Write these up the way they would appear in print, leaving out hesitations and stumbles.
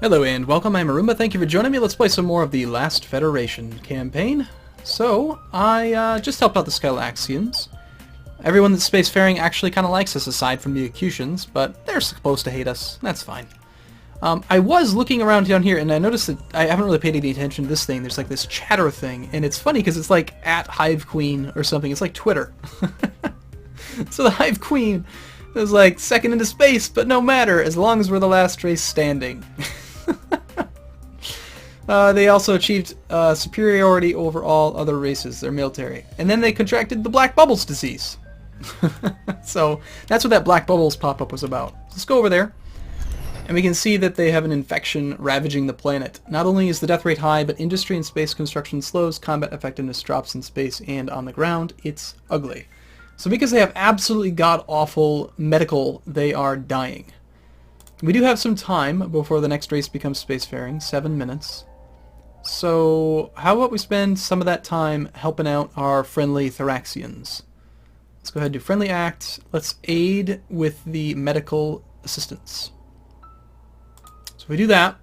Hello and welcome, I'm Arumba. Thank you for joining me. Let's play some more of the Last Federation campaign. So, I just helped out the Skylaxians. Everyone that's spacefaring actually kind of likes us aside from the Acutians, but they're supposed to hate us. That's fine. I was looking around down here and I noticed that I haven't really paid any attention to this thing. There's like this chatter thing, and it's funny because it's like at Hive Queen or something. It's like Twitter. So the Hive Queen is like second into space, but no matter, as long as we're the last race standing. They also achieved superiority over all other races, their military. And then they contracted the Black Bubbles disease. So that's what that Black Bubbles pop-up was about. Let's go over there. And we can see that they have an infection ravaging the planet. Not only is the death rate high, but industry and space construction slows, combat effectiveness drops in space and on the ground. It's ugly. So because they have absolutely god-awful medical, they are dying. We do have some time before the next race becomes spacefaring, 7 minutes. So how about we spend some of that time helping out our friendly Thoraxians? Let's go ahead and do friendly act. Let's aid with the medical assistance. So if we do that,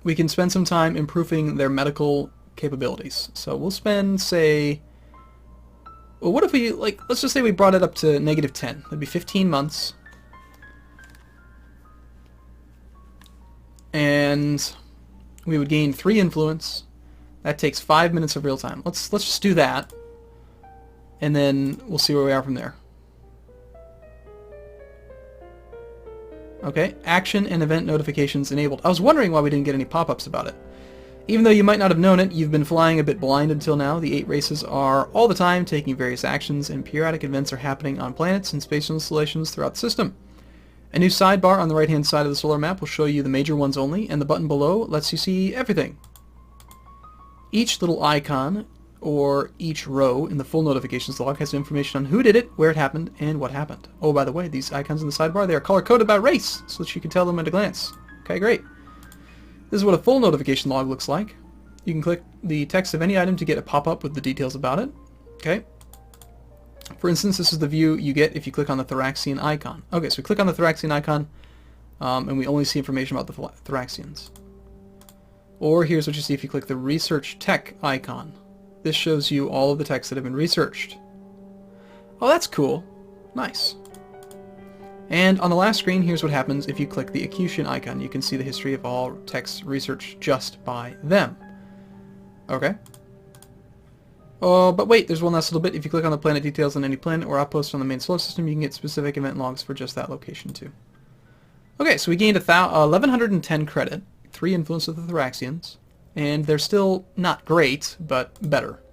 we can spend some time improving their medical capabilities. So we'll spend, say, well, what if we, like, let's just say we brought it up to -10. That'd be 15 months. And we would gain 3 influence. That takes 5 minutes of real time. Let's just do that. And then we'll see where we are from there. Okay, action and event notifications enabled. I was wondering why we didn't get any pop-ups about it. Even though you might not have known it, you've been flying a bit blind until now. The 8 races are all the time taking various actions, and periodic events are happening on planets and space installations throughout the system. A new sidebar on the right-hand side of the solar map will show you the major ones only, and the button below lets you see everything. Each little icon, or each row in the full notifications log, has information on who did it, where it happened, and what happened. Oh, by the way, these icons in the sidebar, they are color-coded by race, so that you can tell them at a glance. Okay, great. This is what a full notification log looks like. You can click the text of any item to get a pop-up with the details about it. Okay. For instance, this is the view you get if you click on the Thoraxian icon. Okay, so we click on the Thoraxian icon, and we only see information about the Thoraxians. Or here's what you see if you click the Research Tech icon. This shows you all of the texts that have been researched. Oh, that's cool. Nice. And on the last screen, here's what happens if you click the Acutian icon. You can see the history of all texts researched just by them. Okay. Oh, but wait, there's one last little bit. If you click on the planet details on any planet or outpost on the main solar system, you can get specific event logs for just that location too. Okay, so we gained 1,110 credit, 3 influence of the Thoraxians, and they're still not great, but better.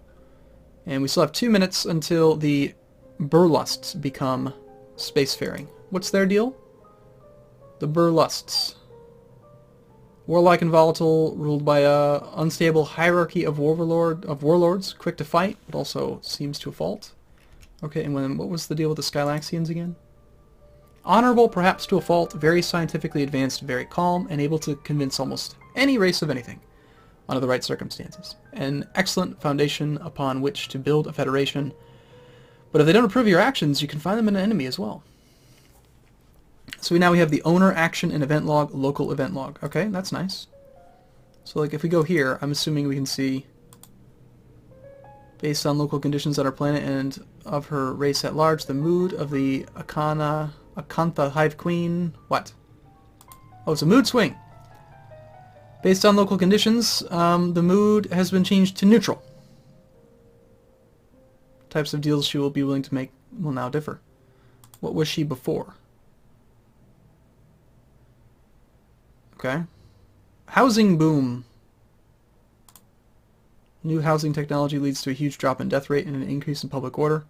And we still have 2 minutes until the Burlusts become spacefaring. What's their deal? The Burlusts. Warlike and volatile, ruled by a unstable hierarchy of warlords, quick to fight, but also seems to a fault. Okay, and what was the deal with the Skylaxians again? Honorable, perhaps to a fault, very scientifically advanced, very calm, and able to convince almost any race of anything, under the right circumstances. An excellent foundation upon which to build a federation, but if they don't approve of your actions, you can find them an enemy as well. So now we have the owner, action, and event log, local event log. Okay, that's nice. So like if we go here, I'm assuming we can see, based on local conditions on our planet and of her race at large, the mood of the Acantha Hive Queen. What? Oh, it's a mood swing. Based on local conditions, the mood has been changed to neutral. Types of deals she will be willing to make will now differ. What was she before? Okay. Housing boom. New housing technology leads to a huge drop in death rate and an increase in public order.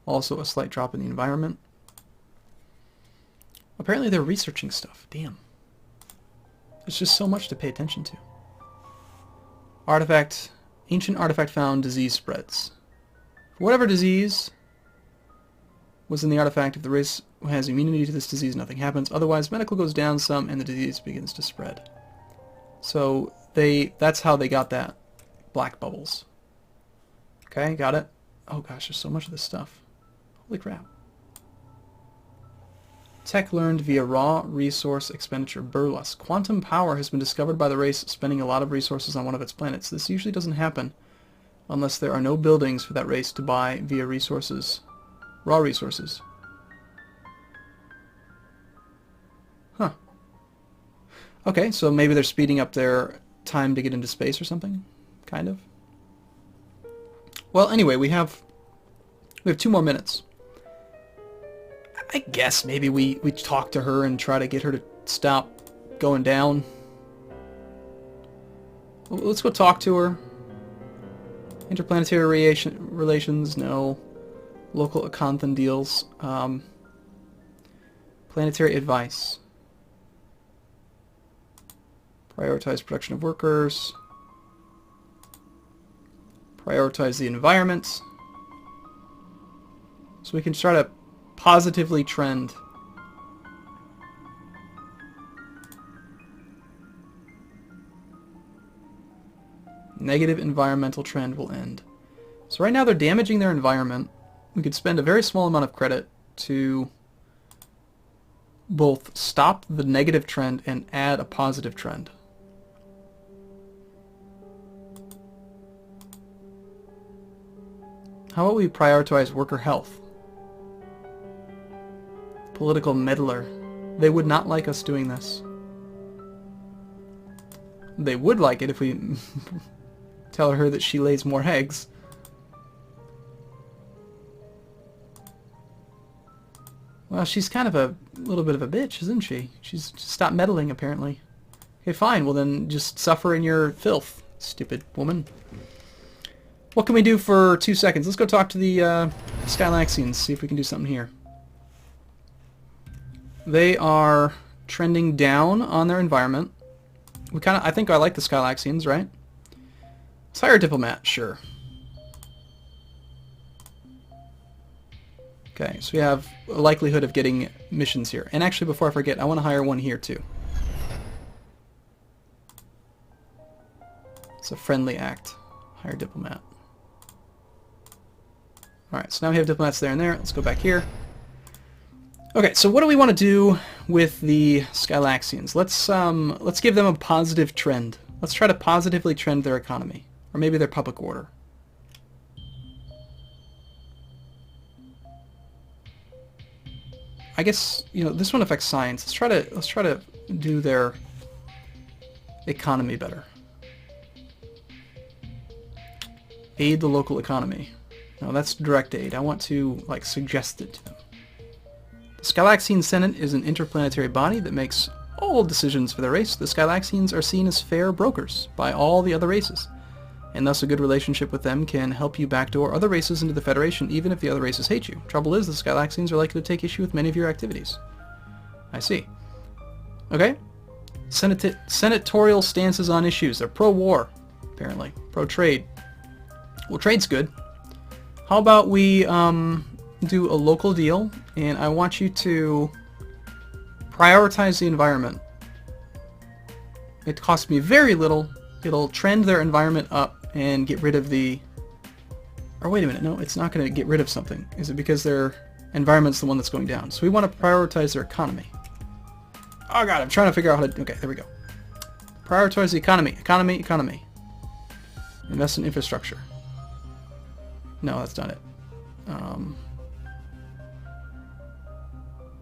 Also a slight drop in the environment. Apparently they're researching stuff. Damn. There's just so much to pay attention to. Artifact. Ancient artifact found. Disease spreads. For whatever disease was in the artifact, if the race has immunity to this disease, nothing happens. Otherwise, medical goes down some and the disease begins to spread. So that's how they got that Black Bubbles. Okay, got it. Oh gosh, there's so much of this stuff. Holy crap. Tech learned via raw resource expenditure. Burlesque. Quantum power has been discovered by the race spending a lot of resources on one of its planets. This usually doesn't happen unless there are no buildings for that race to buy via resources. Raw resources. Huh. Okay, so maybe they're speeding up their time to get into space or something? Kind of. Well, anyway, we have 2 more minutes. I guess maybe we talk to her and try to get her to stop going down. Let's go talk to her. Interplanetary relations, no. Local Akanthon deals. Planetary advice. Prioritize production of workers. Prioritize the environment. So we can try to positively trend. Negative environmental trend will end. So right now they're damaging their environment. We could spend a very small amount of credit to both stop the negative trend and add a positive trend. How about we prioritize worker health? Political meddler. They would not like us doing this. They would like it if we tell her that she lays more eggs. Well, she's kind of a little bit of a bitch, isn't she? She's stopped meddling, apparently. Okay, fine. Well, then just suffer in your filth, stupid woman. What can we do for 2 seconds? Let's go talk to the Skylaxians, see if we can do something here. They are trending down on their environment. I think I like the Skylaxians, right? Let's hire a diplomat, sure. Okay, so we have a likelihood of getting missions here. And actually, before I forget, I want to hire one here, too. It's a friendly act. Hire diplomat. Alright, so now we have diplomats there and there. Let's go back here. Okay, so what do we want to do with the Skylaxians? Let's give them a positive trend. Let's try to positively trend their economy. Or maybe their public order. I guess, you know, this one affects science. Let's try to do their economy better. Aid the local economy. No, that's direct aid. I want to, like, suggest it to them. The Skylaxian Senate is an interplanetary body that makes all decisions for the race. The Skylaxians are seen as fair brokers by all the other races, and thus a good relationship with them can help you backdoor other races into the Federation, even if the other races hate you. Trouble is, the Skylaxians are likely to take issue with many of your activities. I see. Okay. Senatorial stances on issues. They're pro-war, apparently. Pro-trade. Well, trade's good. How about we do a local deal, and I want you to prioritize the environment. It costs me very little. It'll trend their environment up and get rid of the... Or wait a minute, no, it's not going to get rid of something. Is it because their environment's the one that's going down? So we want to prioritize their economy. Oh god, I'm trying to figure out how to... Okay, there we go. Prioritize the economy. Economy. Invest in infrastructure. No, that's not it.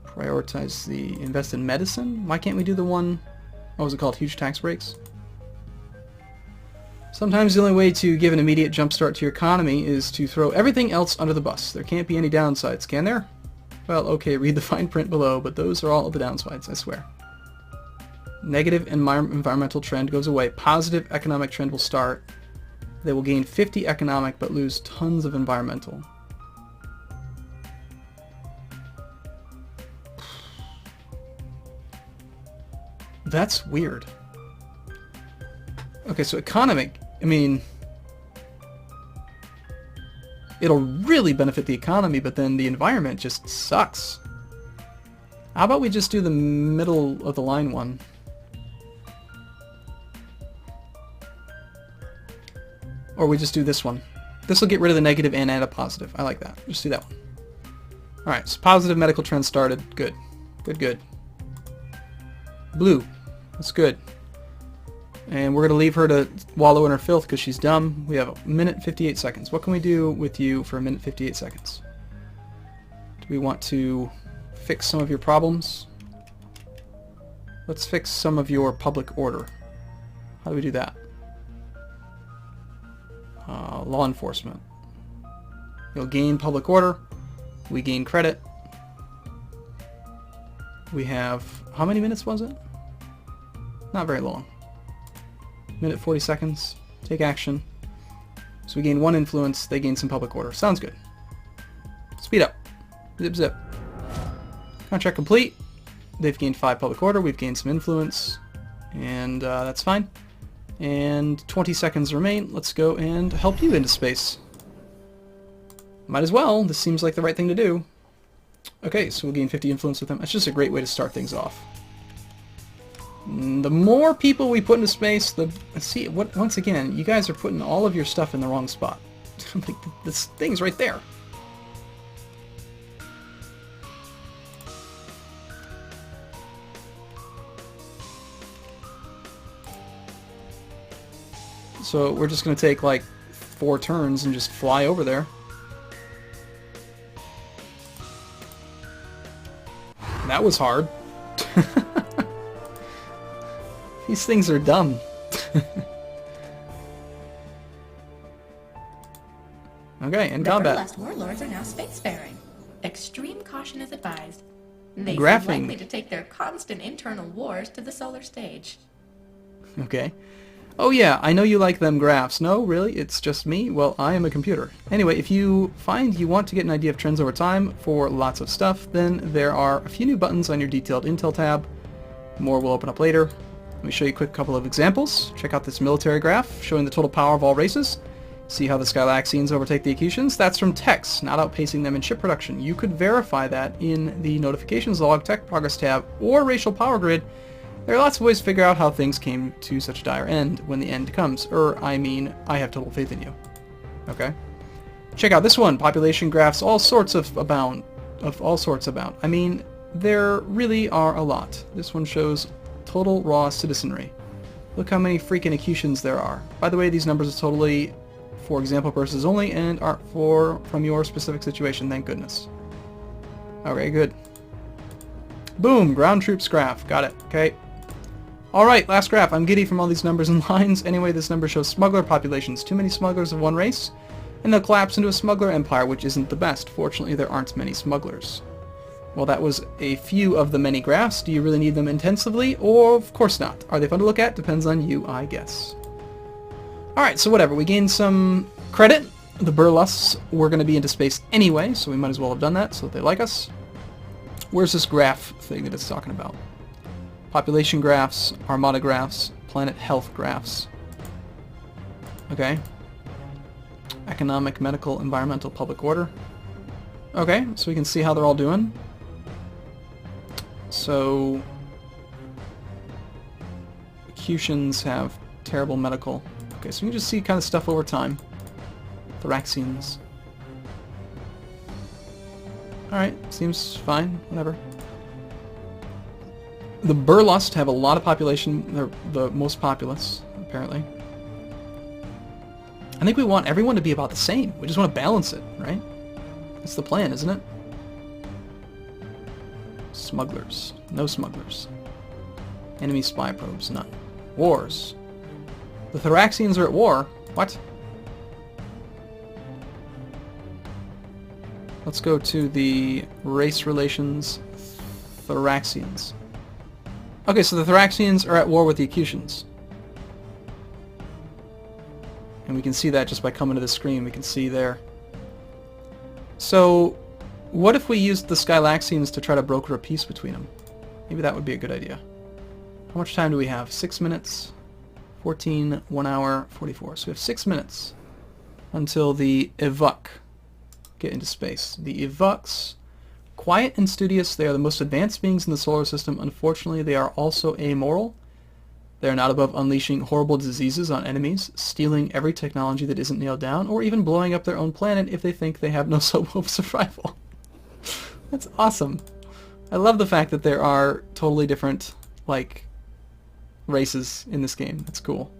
Prioritize the... Invest in medicine? Why can't we do the one... What was it called? Huge tax breaks? Sometimes the only way to give an immediate jumpstart to your economy is to throw everything else under the bus. There can't be any downsides, can there? Well, okay, read the fine print below, but those are all the downsides, I swear. Negative environmental trend goes away. Positive economic trend will start. They will gain 50 economic, but lose tons of environmental. That's weird. Okay, so economic, I mean, it'll really benefit the economy, but then the environment just sucks. How about we just do the middle of the line one? Or we just do this one. This will get rid of the negative and add a positive. I like that. Just do that one. Alright, so positive medical trend started. Good. Good, good. Blue. That's good. And we're going to leave her to wallow in her filth because she's dumb. We have 1:58 seconds. What can we do with you for 1:58 seconds? Do we want to fix some of your problems? Let's fix some of your public order. How do we do that? Law enforcement. You'll gain public order. We gain credit. We have... How many minutes was it? Not very long. 1:40 seconds. Take action. So we gain 1 influence. They gain some public order. Sounds good. Speed up. Zip zip. Contract complete. They've gained 5 public order. We've gained some influence. And that's fine. And 20 seconds remain. Let's go and help you into space. Might as well. This seems like the right thing to do. Okay, so we'll gain 50 influence with them. That's just a great way to start things off. The more people we put into space, the... See, once again, you guys are putting all of your stuff in the wrong spot. Like, this thing's right there. So we're just going to take, like, 4 turns and just fly over there. That was hard. These things are dumb. Okay, in combat. The burlesque warlords are now spacefaring. Extreme caution is advised. They Graphing. seem likely to take their constant internal wars to the solar stage. Okay. Oh yeah, I know you like them graphs. No, really? It's just me? Well, I am a computer. Anyway, if you find you want to get an idea of trends over time for lots of stuff, then there are a few new buttons on your detailed intel tab. More will open up later. Let me show you a quick couple of examples. Check out this military graph showing the total power of all races. See how the Skylaxians overtake the Acutians? That's from techs, not outpacing them in ship production. You could verify that in the notifications log, tech progress tab, or racial power grid. There are lots of ways to figure out how things came to such a dire end when the end comes. I mean, I have total faith in you. Okay? Check out this one. Population graphs, all sorts abound. I mean, there really are a lot. This one shows total raw citizenry. Look how many freaking Acutians there are. By the way, these numbers are totally for example purposes only and aren't from your specific situation, thank goodness. Okay, good. Boom, ground troops graph. Got it. Okay. Alright, last graph. I'm giddy from all these numbers and lines. Anyway, this number shows smuggler populations. Too many smugglers of one race, and they'll collapse into a smuggler empire, which isn't the best. Fortunately, there aren't many smugglers. Well, that was a few of the many graphs. Do you really need them intensively? Or, of course not. Are they fun to look at? Depends on you, I guess. Alright, so whatever. We gained some credit. The burlesques were going to be into space anyway, so we might as well have done that so that they like us. Where's this graph thing that it's talking about? Population graphs, armada graphs, planet health graphs. Okay. Economic, medical, environmental, public order. Okay, so we can see how they're all doing. So... Acutians have terrible medical. Okay, so we can just see kind of stuff over time. Thoraxians. Alright, seems fine, whatever. The burlesque have a lot of population. They're the most populous, apparently. I think we want everyone to be about the same. We just want to balance it, right? That's the plan, isn't it? Smugglers. No smugglers. Enemy spy probes. None. Wars. The Thoraxians are at war. What? Let's go to the race relations. Thoraxians. Okay, so the Thoraxians are at war with the Acutians. And we can see that just by coming to the screen. We can see there. So, what if we used the Skylaxians to try to broker a peace between them? Maybe that would be a good idea. How much time do we have? 6 minutes? 14, 1 hour, 44. So we have 6 minutes until the Evuk get into space. The Evuks, quiet and studious, they are the most advanced beings in the solar system. Unfortunately, they are also amoral. They are not above unleashing horrible diseases on enemies, stealing every technology that isn't nailed down, or even blowing up their own planet if they think they have no hope of survival. That's awesome. I love the fact that there are totally different, like, races in this game. That's cool.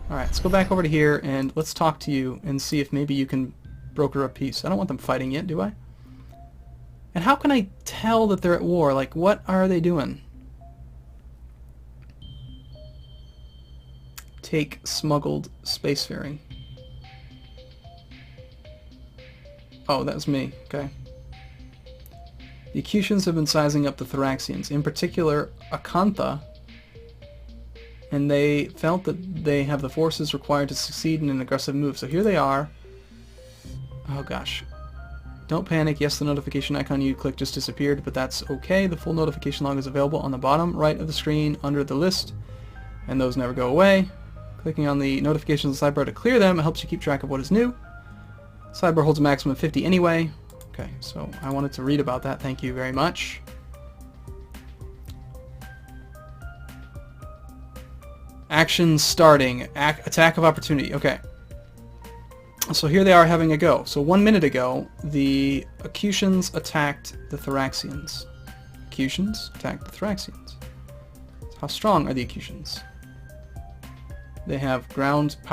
Alright, let's go back over to here and let's talk to you and see if maybe you can broker a peace. I don't want them fighting yet, do I? And how can I tell that they're at war? Like, what are they doing? Take smuggled spacefaring. Oh, that's me. Okay. The Acutians have been sizing up the Thoraxians, in particular Acantha, and they felt that they have the forces required to succeed in an aggressive move. So here they are. Oh gosh. Don't panic. Yes, the notification icon you clicked just disappeared, but that's okay. The full notification log is available on the bottom right of the screen under the list, and those never go away. Clicking on the notifications sidebar to clear them helps you keep track of what is new. Sidebar holds a maximum of 50 anyway. Okay, so I wanted to read about that. Thank you very much. Action starting. Attack of opportunity. Okay. So here they are having a go. So 1 minute ago, the Acutians attacked the Thoraxians. Acutians attacked the Thoraxians. So how strong are the Acutians? They have ground troop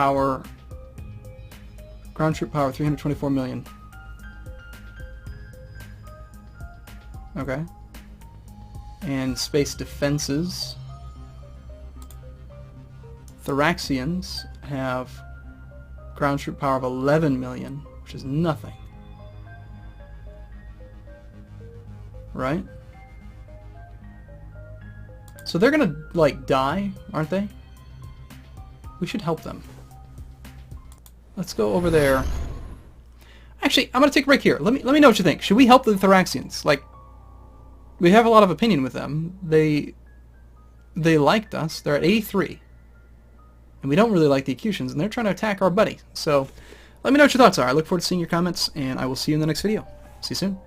power 324 million. Okay. And space defenses. Thoraxians have ground troop power of 11 million, which is nothing. Right? So they're gonna, like, die, aren't they? We should help them. Let's go over there. Actually, I'm gonna take a break here. Let me know what you think. Should we help the Thoraxians? Like, we have a lot of opinion with them. They liked us. They're at 83. And we don't really like the Acutians, and they're trying to attack our buddy. So, let me know what your thoughts are. I look forward to seeing your comments, and I will see you in the next video. See you soon.